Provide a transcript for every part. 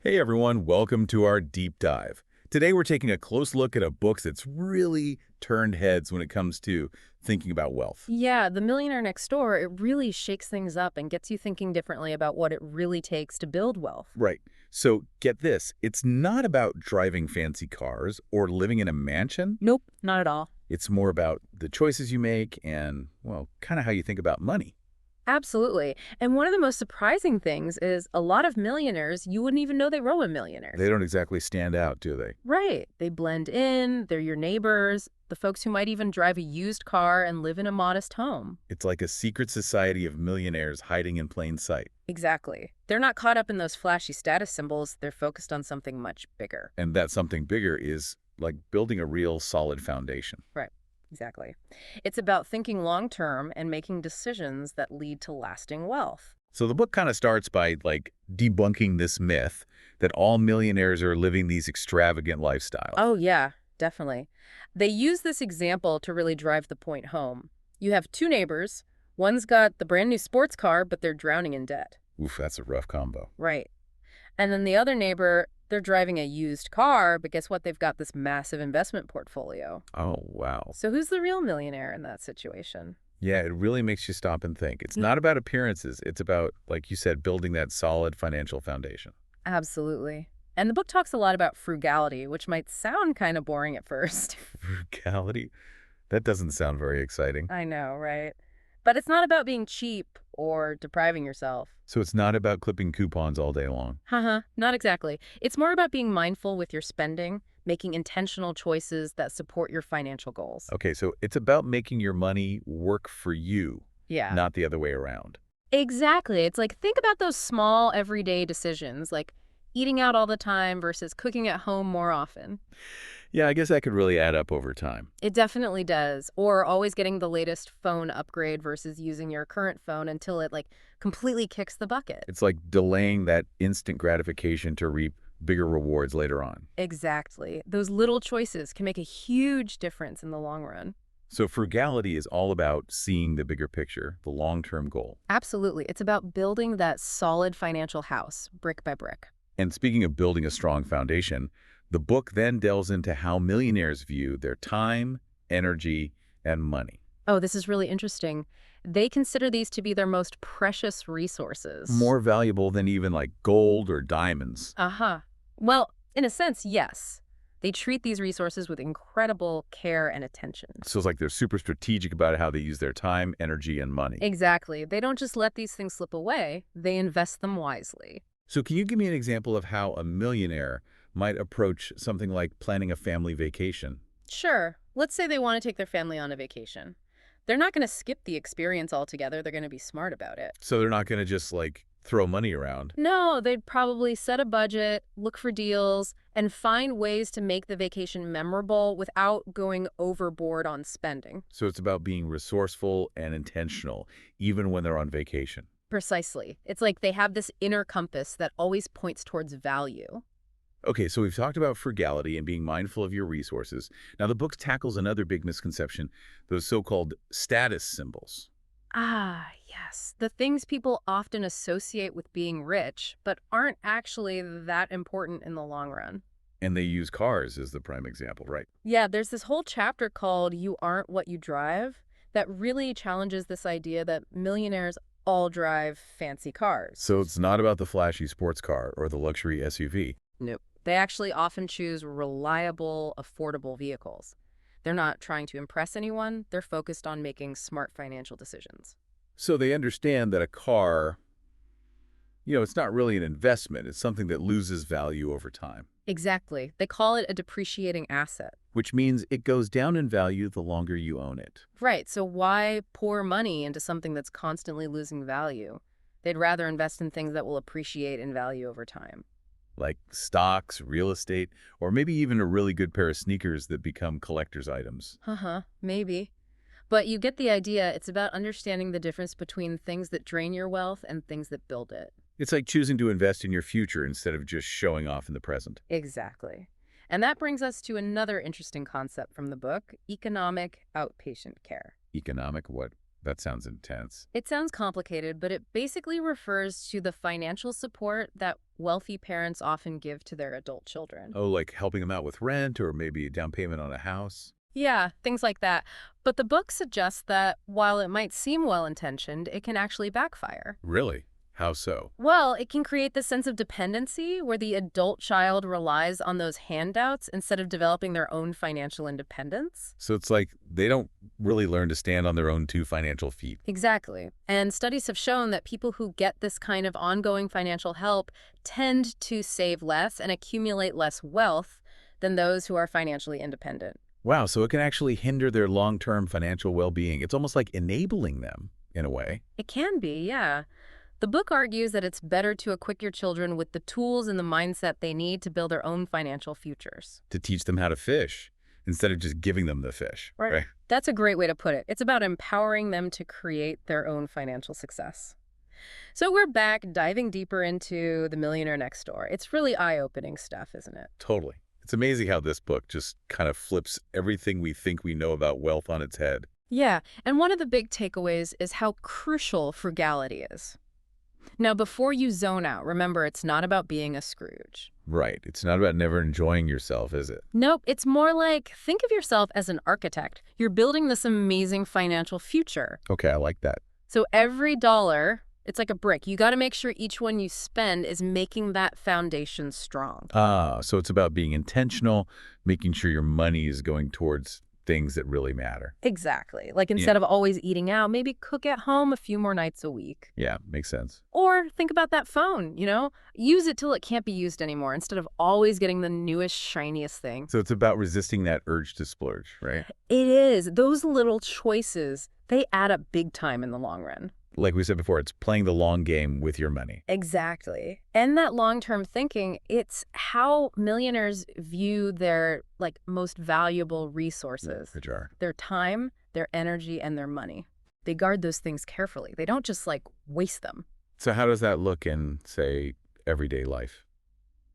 Hey everyone, welcome to our deep dive. Today we're taking a close look at a book that's really turned heads when it comes to thinking about wealth. Yeah, The Millionaire Next Door, it really shakes things up and gets you thinking differently about what it really takes to build wealth. Right. So get this, it's not about driving fancy cars or living in a mansion. Nope, not at all. It's more about the choices you make and, well, kind of how you think about money. Absolutely. And one of the most surprising things is a lot of millionaires, you wouldn't even know they were They millionaires. don't exactly stand out, do they? Right. They blend in, they're your neighbors, the folks who might even drive a used car and live in a modest home. It's like a secret society of millionaires hiding in plain sight. Exactly. They're not caught up in those flashy status symbols, they're focused on something much bigger. And that something bigger is like building a real solid foundation. Right. Exactly. It's about thinking long term and making decisions that lead to lasting wealth. So the book kind of starts by debunking this myth that all millionaires are living these extravagant lifestyles. Oh, yeah, definitely. They use this example to really drive the point home. You have two neighbors. One's got the brand new sports car, but they're drowning in debt. Oof, that's a rough combo. Right. And then the other neighbor, they're driving a used car, but guess what? They've got this massive investment portfolio. Oh, wow. So who's the real millionaire in that situation? Yeah, it really makes you stop and think. It's not about appearances. It's about, like you said, building that solid financial foundation. Absolutely. And the book talks a lot about frugality, which might sound kind of boring at first. Frugality? That doesn't sound very exciting. I know, right? But it's not about being cheap or depriving yourself. So it's not about clipping coupons all day long. Haha, not exactly. It's more about being mindful with your spending, making intentional choices that support your financial goals. Okay, so it's about making your money work for you, Yeah. not the other way around. Exactly. It's like think about those small everyday decisions, like eating out all the time versus cooking at home more often. Yeah, I guess that could really add up over time. It definitely does. Or always getting the latest phone upgrade versus using your current phone until it completely kicks the bucket. It's like delaying that instant gratification to reap bigger rewards later on. Exactly. Those little choices can make a huge difference in the long run. So frugality is all about seeing the bigger picture, the long-term goal. Absolutely. It's about building that solid financial house, brick by brick. And speaking of building a strong foundation, the book then delves into how millionaires view their time, energy, and money. Oh, this is really interesting. They consider these to be their most precious resources. More valuable than even like gold or diamonds. Uh-huh. Well, in a sense, yes. They treat these resources with incredible care and attention. So it's like they're super strategic about how they use their time, energy, and money. Exactly. They don't just let these things slip away, they invest them wisely. So can you give me an example of how a millionaire might approach something like planning a family vacation? Sure, let's say they want to take their family on a vacation. They're not going to skip the experience altogether. They're going to be smart about it. So they're not going to just like throw money around. No, they'd probably set a budget, look for deals, and find ways to make the vacation memorable without going overboard on spending. So it's about being resourceful and intentional, even when they're on vacation. Precisely. It's like they have this inner compass that always points towards value. Okay, so we've talked about frugality and being mindful of your resources. Now, the book tackles another big misconception, those so-called status symbols. Ah, yes. The things people often associate with being rich, but aren't actually that important in the long run. And they use cars as the prime example, right? Yeah, there's this whole chapter called You Aren't What You Drive that really challenges this idea that millionaires all drive fancy cars. So it's not about the flashy sports car or the luxury SUV. Nope. They actually often choose reliable, affordable vehicles. They're not trying to impress anyone. They're focused on making smart financial decisions. So they understand that a car, it's not really an investment. It's something that loses value over time, Exactly. They call it a depreciating asset. which means it goes down in value the longer you own it. Right. So why pour money into something that's constantly losing value? They'd rather invest in things that will appreciate in value over time. Like stocks, real estate, or maybe even a really good pair of sneakers that become collector's items. Uh-huh. Maybe. But you get the idea. It's about understanding the difference between things that drain your wealth and things that build it. It's like choosing to invest in your future instead of just showing off in the present. Exactly. And that brings us to another interesting concept from the book, economic outpatient care. Economic what? That sounds intense. It sounds complicated, but it basically refers to the financial support that wealthy parents often give to their adult children. Oh, like helping them out with rent or maybe a down payment on a house? Yeah, things like that. But the book suggests that while it might seem well-intentioned, it can actually backfire. Really? How so? Well, it can create this sense of dependency where the adult child relies on those handouts instead of developing their own financial independence. So it's like they don't really learn to stand on their own two financial feet. Exactly. And studies have shown that people who get this kind of ongoing financial help tend to save less and accumulate less wealth than those who are financially independent. Wow, so it can actually hinder their long-term financial well-being. It's almost like enabling them, in a way. It can be, yeah. The book argues that it's better to equip your children with the tools and the mindset they need to build their own financial futures. To teach them how to fish, instead of just giving them the fish. Right? That's a great way to put it. It's about empowering them to create their own financial success. So we're back diving deeper into The Millionaire Next Door. It's really eye-opening stuff, isn't it? Totally. It's amazing how this book just kind of flips everything we think we know about wealth on its head. Yeah, and one of the big takeaways is how crucial frugality is. Now, before you zone out, remember it's not about being a Scrooge. Right. It's not about never enjoying yourself, is it? Nope, it's more like think of yourself as an architect. You're building this amazing financial future. Okay, I like that. So every dollar, it's like a brick. You got to make sure each one you spend is making that foundation strong. So it's about being intentional, making sure your money is going towards things that really matter. Exactly. Like instead of always eating out, maybe cook at home a few more nights a week. Yeah, makes sense. Or think about that phone, Use it till it can't be used anymore instead of always getting the newest, shiniest thing. So it's about resisting that urge to splurge, right? It is. Those little choices, they add up big time in the long run. Like we said before, it's playing the long game with your money. Exactly. And that long-term thinking, it's how millionaires view their most valuable resources. Which are? Their time, their energy, and their money. They guard those things carefully. They don't just waste them. So how does that look in, say, everyday life?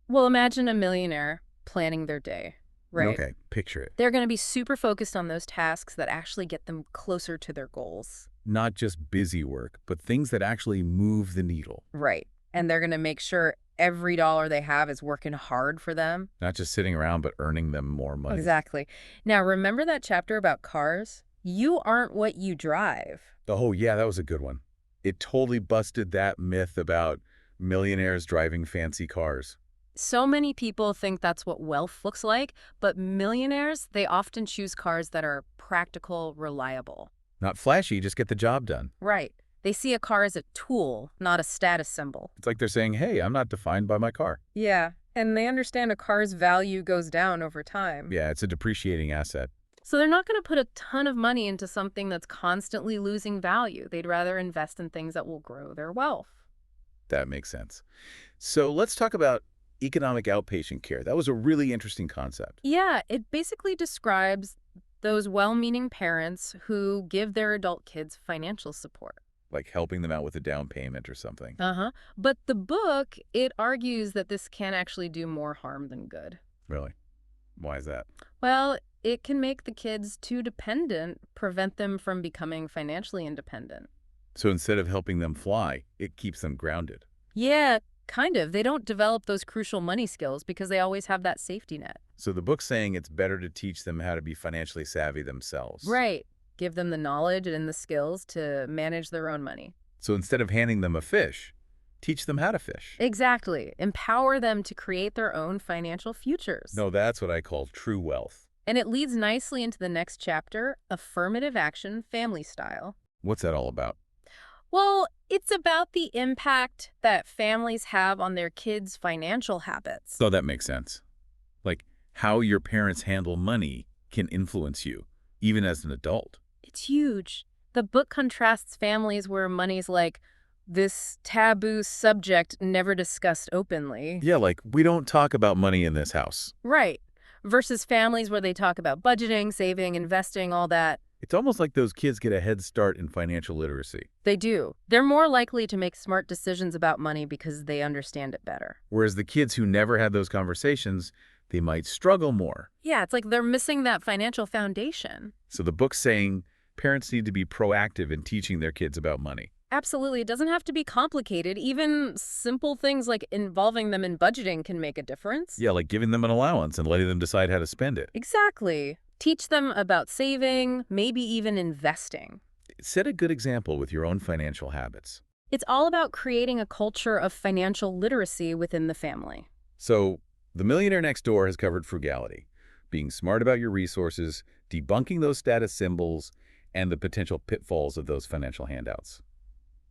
Well, imagine a millionaire planning their day, right? Okay, picture it. They're going to be super focused on those tasks that actually get them closer to their goals. Not just busy work, but things that actually move the needle. Right. And they're going to make sure every dollar they have is working hard for them. Not just sitting around, but earning them more money. Exactly. Now, remember that chapter about cars? You aren't what you drive. Oh, yeah, that was a good one. It totally busted that myth about millionaires driving fancy cars. So many people think that's what wealth looks like, but millionaires, they often choose cars that are practical, reliable. Not flashy, just get the job done. Right. They see a car as a tool, not a status symbol. It's like they're saying, hey, I'm not defined by my car. Yeah, and they understand a car's value goes down over time. Yeah, it's a depreciating asset. So they're not going to put a ton of money into something that's constantly losing value. They'd rather invest in things that will grow their wealth. That makes sense. So let's talk about economic outpatient care. That was a really interesting concept. Yeah, it basically describes those well-meaning parents who give their adult kids financial support. Like helping them out with a down payment or something. But the book, it argues that this can actually do more harm than good. Really? Why is that? Well, it can make the kids too dependent, prevent them from becoming financially independent. So instead of helping them fly, it keeps them grounded. Yeah, kind of. They don't develop those crucial money skills because they always have that safety net. So the book's saying it's better to teach them how to be financially savvy themselves. Right. Give them the knowledge and the skills to manage their own money. So instead of handing them a fish, teach them how to fish. Exactly. Empower them to create their own financial futures. No, that's what I call true wealth. And it leads nicely into the next chapter, affirmative action, family style. What's that all about? Well, it's about the impact that families have on their kids' financial habits. So that makes sense. Like how your parents handle money can influence you, even as an adult. It's huge. The book contrasts families where money's like this taboo subject never discussed openly. Yeah, like we don't talk about money in this house. Right. Versus families where they talk about budgeting, saving, investing, all that. It's almost like those kids get a head start in financial literacy. They do. They're more likely to make smart decisions about money because they understand it better. Whereas the kids who never had those conversations, they might struggle more. Yeah, it's like they're missing that financial foundation. So the book's saying Parents need to be proactive in teaching their kids about money. Absolutely. It doesn't have to be complicated. Even simple things like involving them in budgeting can make a difference. Yeah, like giving them an allowance and letting them decide how to spend it. Exactly. Teach them about saving, maybe even investing. Set a good example with your own financial habits. It's all about creating a culture of financial literacy within the family. So, The Millionaire Next Door has covered frugality, being smart about your resources, debunking those status symbols, and the potential pitfalls of those financial handouts.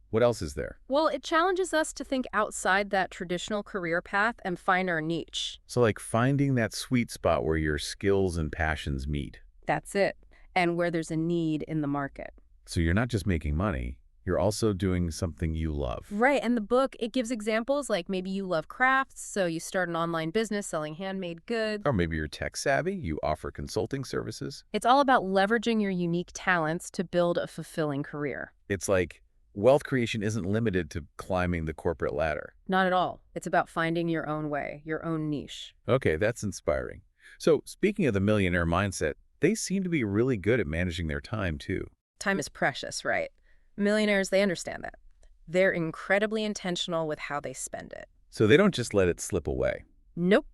What else is there? Well, it challenges us to think outside that traditional career path and find our niche. So like finding that sweet spot where your skills and passions meet. That's it. And where there's a need in the market. So you're not just making money, you're also doing something you love. Right. And the book, it gives examples like maybe you love crafts, so you start an online business selling handmade goods. Or maybe you're tech savvy, you offer consulting services. It's all about leveraging your unique talents to build a fulfilling career. It's like wealth creation isn't limited to climbing the corporate ladder. Not at all. It's about finding your own way, your own niche. Okay, that's inspiring. So speaking of the millionaire mindset, they seem to be really good at managing their time too. Time is precious, right? Millionaires, they understand that. They're incredibly intentional with how they spend it. So they don't just let it slip away. Nope.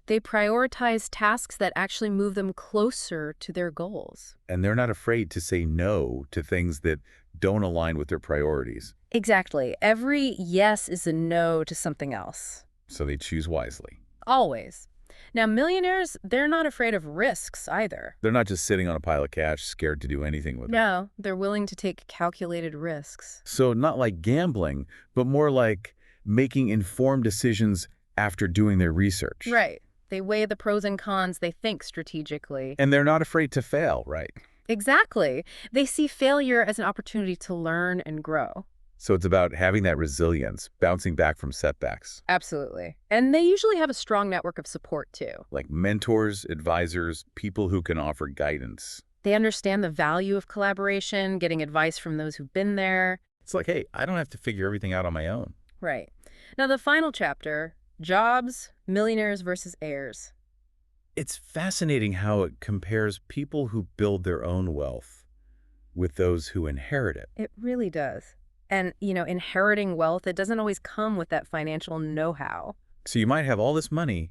They prioritize tasks that actually move them closer to their goals. And they're not afraid to say no to things that don't align with their priorities. Exactly. Every yes is a no to something else. So they choose wisely. Always. Now, millionaires, they're not afraid of risks either. They're not just sitting on a pile of cash, scared to do anything with it. No, they're willing to take calculated risks. So not like gambling, but more like making informed decisions after doing their research. Right. They weigh the pros and cons, they think strategically. And they're not afraid to fail, right? Exactly. They see failure as an opportunity to learn and grow. So it's about having that resilience, bouncing back from setbacks. Absolutely. And they usually have a strong network of support too. Like mentors, advisors, people who can offer guidance. They understand the value of collaboration, getting advice from those who've been there. It's like, hey, I don't have to figure everything out on my own. Right. Now, the final chapter, jobs, millionaires versus heirs. It's fascinating how it compares people who build their own wealth with those who inherit it. It really does. And, inheriting wealth, it doesn't always come with that financial know-how. So you might have all this money,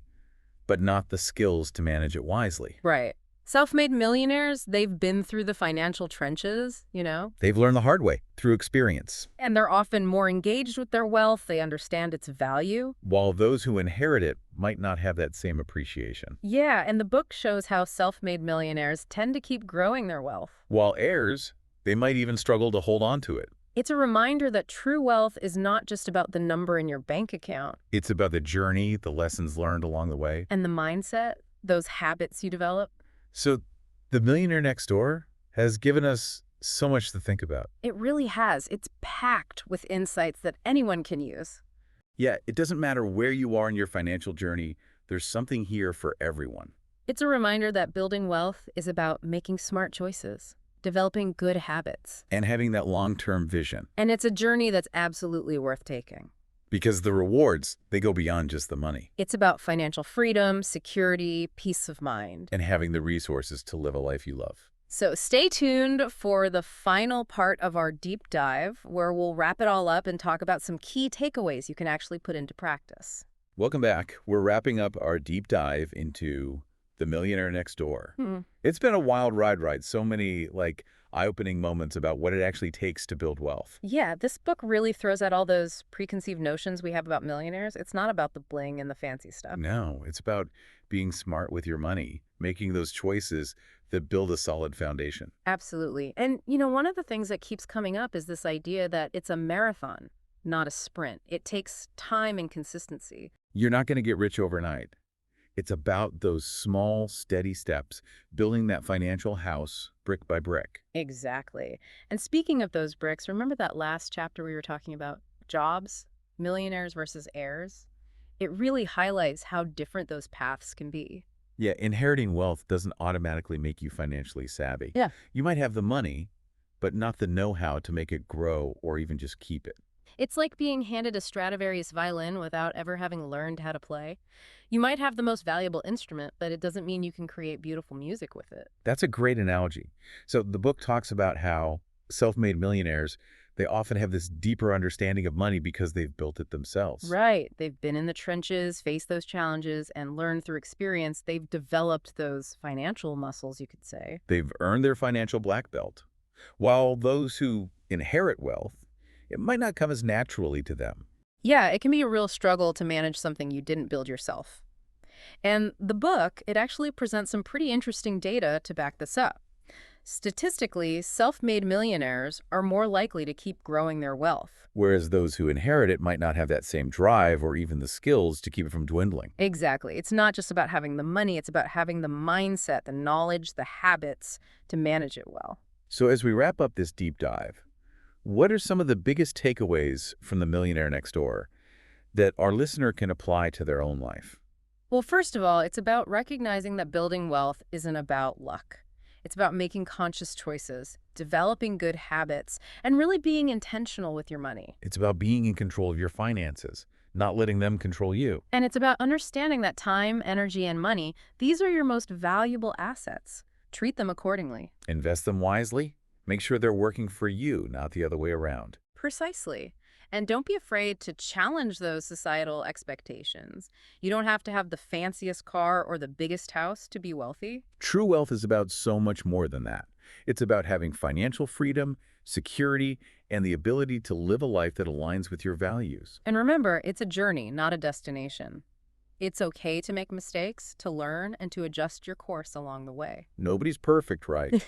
but not the skills to manage it wisely. Right. Self-made millionaires, they've been through the financial trenches, They've learned the hard way through experience. And they're often more engaged with their wealth. They understand its value. While those who inherit it might not have that same appreciation. Yeah, and the book shows how self-made millionaires tend to keep growing their wealth. While heirs, they might even struggle to hold on to it. It's a reminder that true wealth is not just about the number in your bank account. It's about the journey, the lessons learned along the way. And the mindset, those habits you develop. So The Millionaire Next Door has given us so much to think about. It really has. It's packed with insights that anyone can use. Yeah, it doesn't matter where you are in your financial journey, there's something here for everyone. It's a reminder that building wealth is about making smart choices, developing good habits. And having that long-term vision. And it's a journey that's absolutely worth taking. Because the rewards, they go beyond just the money. It's about financial freedom, security, peace of mind. And having the resources to live a life you love. So stay tuned for the final part of our deep dive, where we'll wrap it all up and talk about some key takeaways you can actually put into practice. Welcome back. We're wrapping up our deep dive into The Millionaire Next Door. It's been a wild ride. So many, eye-opening moments about what it actually takes to build wealth. Yeah, this book really throws out all those preconceived notions we have about millionaires. It's not about the bling and the fancy stuff. No, it's about being smart with your money, making those choices that build a solid foundation. Absolutely. And, one of the things that keeps coming up is this idea that it's a marathon, not a sprint. It takes time and consistency. You're not going to get rich overnight. It's about those small, steady steps, building that financial house brick by brick. Exactly. And speaking of those bricks, remember that last chapter we were talking about jobs, millionaires versus heirs? It really highlights how different those paths can be. Yeah, inheriting wealth doesn't automatically make you financially savvy. Yeah. You might have the money, but not the know-how to make it grow or even just keep it. It's like being handed a Stradivarius violin without ever having learned how to play. You might have the most valuable instrument, but it doesn't mean you can create beautiful music with it. That's a great analogy. So the book talks about how self-made millionaires, they often have this deeper understanding of money because they've built it themselves. Right. They've been in the trenches, faced those challenges, and learned through experience. They've developed those financial muscles, you could say. They've earned their financial black belt. While those who inherit wealth, it might not come as naturally to them. Yeah, it can be a real struggle to manage something you didn't build yourself. And the book, it actually presents some pretty interesting data to back this up. Statistically, self-made millionaires are more likely to keep growing their wealth. Whereas those who inherit it might not have that same drive or even the skills to keep it from dwindling. Exactly. It's not just about having the money, it's about having the mindset, the knowledge, the habits to manage it well. So as we wrap up this deep dive, what are some of the biggest takeaways from The Millionaire Next Door that our listener can apply to their own life? Well, first of all, it's about recognizing that building wealth isn't about luck. It's about making conscious choices, developing good habits, and really being intentional with your money. It's about being in control of your finances, not letting them control you. And it's about understanding that time, energy, and money, these are your most valuable assets. Treat them accordingly. Invest them wisely. Make sure they're working for you, not the other way around. Precisely. And don't be afraid to challenge those societal expectations. You don't have to have the fanciest car or the biggest house to be wealthy. True wealth is about so much more than that. It's about having financial freedom, security, and the ability to live a life that aligns with your values. And remember, it's a journey, not a destination. It's okay to make mistakes, to learn, and to adjust your course along the way. Nobody's perfect, right?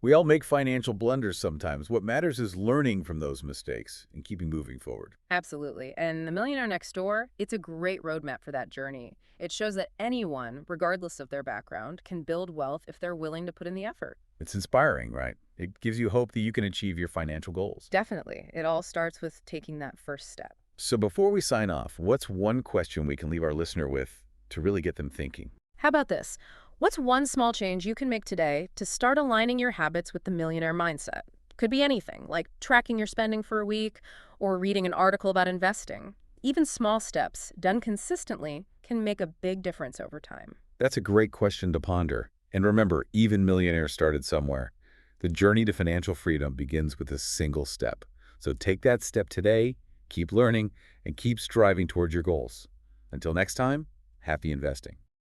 We all make financial blunders sometimes. What matters is learning from those mistakes and keeping moving forward. Absolutely. And The Millionaire Next Door, it's a great roadmap for that journey. It shows that anyone, regardless of their background, can build wealth if they're willing to put in the effort. It's inspiring, right? It gives you hope that you can achieve your financial goals. Definitely. It all starts with taking that first step. So before we sign off, what's one question we can leave our listener with to really get them thinking? How about this? What's one small change you can make today to start aligning your habits with the millionaire mindset? Could be anything, like tracking your spending for a week or reading an article about investing. Even small steps, done consistently, can make a big difference over time. That's a great question to ponder. And remember, even millionaires started somewhere. The journey to financial freedom begins with a single step. So take that step today, keep learning, and keep striving towards your goals. Until next time, happy investing.